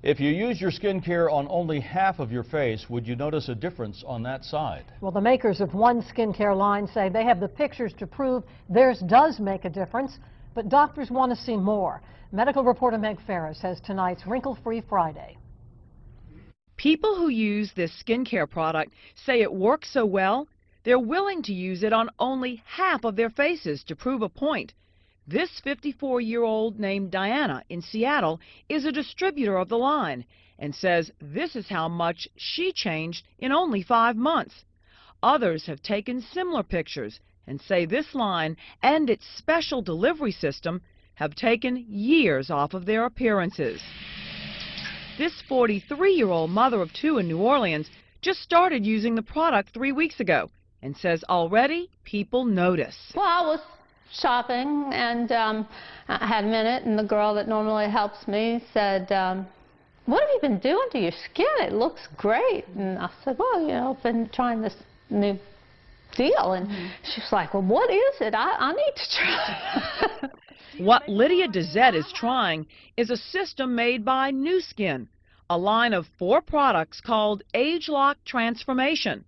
If you use your skincare on only half of your face, would you notice a difference on that side? Well, the makers of one skincare line say they have the pictures to prove theirs does make a difference, but doctors want to see more. Medical reporter Meg Ferris has tonight's Wrinkle-Free Friday. People who use this skincare product say it works so well, they're willing to use it on only half of their faces to prove a point. This 54-year-old named Diana in Seattle is a distributor of the line and says this is how much she changed in only 5 months. Others have taken similar pictures and say this line and its special delivery system have taken years off of their appearances. This 43-year-old mother of 2 in New Orleans just started using the product 3 weeks ago and says already people notice. Well, I was shopping and I had a minute, and the girl that normally helps me said, what have you been doing to your skin? It looks great. And I said, well, you know, I've been trying this new deal. And she's like, well, what is it? I need to try. What Lydia Dezette is trying is a system made by New Skin, a line of 4 products called AgeLOC Transformation,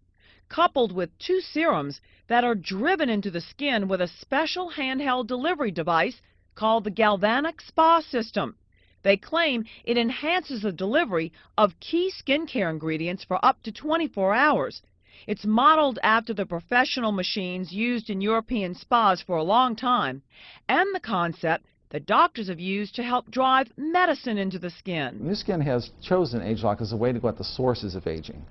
coupled with 2 serums that are driven into the skin with a special handheld delivery device called the Galvanic Spa System. They claim it enhances the delivery of key skincare ingredients for up to 24 hours. It's modeled after the professional machines used in European spas for a long time, and the concept that doctors have used to help drive medicine into the skin. New Skin has chosen AgeLOC as a way to go at the sources of aging.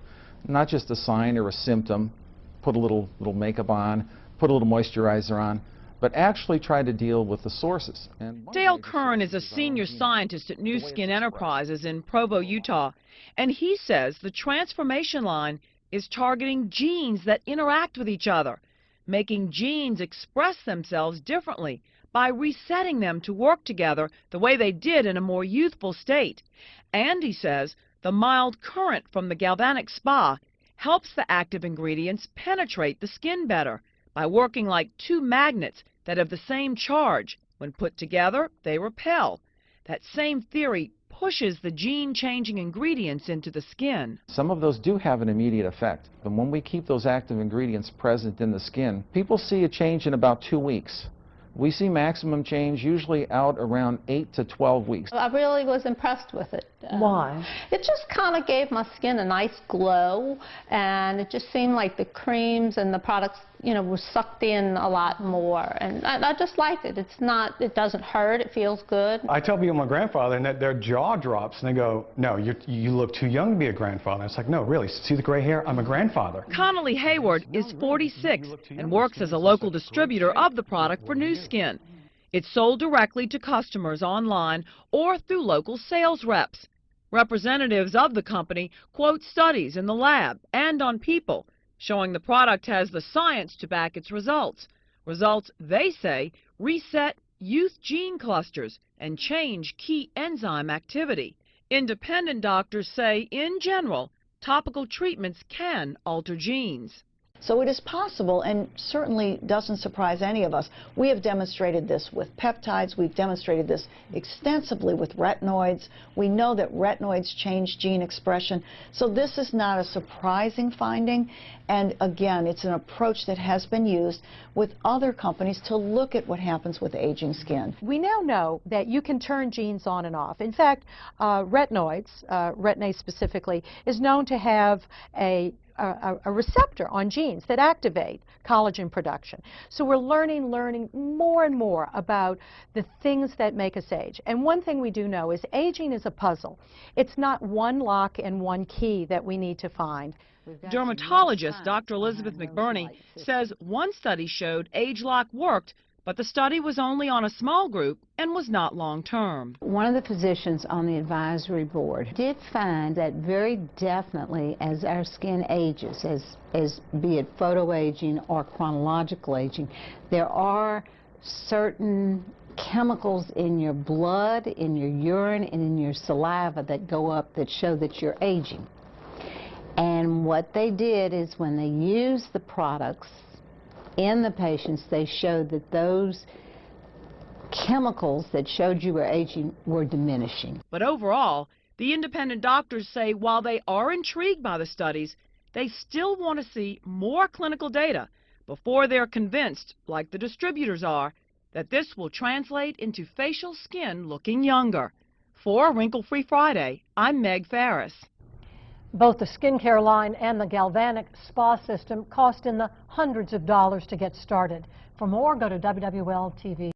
Not just a sign or a symptom, put a little makeup on, put a little moisturizer on, but actually try to deal with the sources. Dale Kern is a senior scientist at New Skin Enterprises in Provo, Utah, and he says the transformation line is targeting genes that interact with each other, making genes express themselves differently by resetting them to work together the way they did in a more youthful state. And he says the mild current from the Galvanic Spa helps the active ingredients penetrate the skin better by working like 2 magnets that have the same charge. When put together, they repel. That same theory pushes the gene-changing ingredients into the skin. Some of those do have an immediate effect, but when we keep those active ingredients present in the skin, people see a change in about 2 weeks. We see maximum change usually out around 8 to 12 weeks. I really was impressed with it. Why? It just kind of gave my skin a nice glow, and it just seemed like the creams and the products, you know, were sucked in a lot more, and I just liked it. It doesn't hurt, it feels good. I tell people I'm a grandfather, and that their jaw drops, and they go, no, you look too young to be a grandfather. It's like, no, really, see the gray hair? I'm a grandfather. Connolly Hayward is 46 and works as a local distributor of the product for New Skin. It's sold directly to customers online or through local sales reps. Representatives of the company quote studies in the lab and on people, showing the product has the science to back its results. Results, they say, reset youth gene clusters and change key enzyme activity. Independent doctors say, in general, topical treatments can alter genes. So it is possible, and certainly doesn't surprise any of us. We have demonstrated this with peptides. We've demonstrated this extensively with retinoids. We know that retinoids change gene expression. So this is not a surprising finding. And again, it's an approach that has been used with other companies to look at what happens with aging skin. We now know that you can turn genes on and off. In fact, retinoids, retin-A specifically, is known to have a receptor on genes that activate collagen production. So we're learning more and more about the things that make us age. And one thing we do know is aging is a puzzle. It's not one lock and one key that we need to find. Dermatologist Dr. Elizabeth McBurney says one study showed AgeLOC worked, but the study was only on a small group and was not long-term. One of the physicians on the advisory board did find that very definitely as our skin ages, as be it photoaging or chronological aging, there are certain chemicals in your blood, in your urine, and in your saliva that go up that show that you're aging. And what they did is when they used the products in the patients, they showed that those chemicals that showed you were aging were diminishing. But overall, The independent doctors say while they are intrigued by the studies, they still want to see more clinical data before they're convinced, like the distributors are, that this will translate into facial skin looking younger. For Wrinkle Free Friday, I'm Meg Farris. Both the skincare line and the Galvanic spa system cost in the hundreds of dollars to get started. For more, go to WWL TV.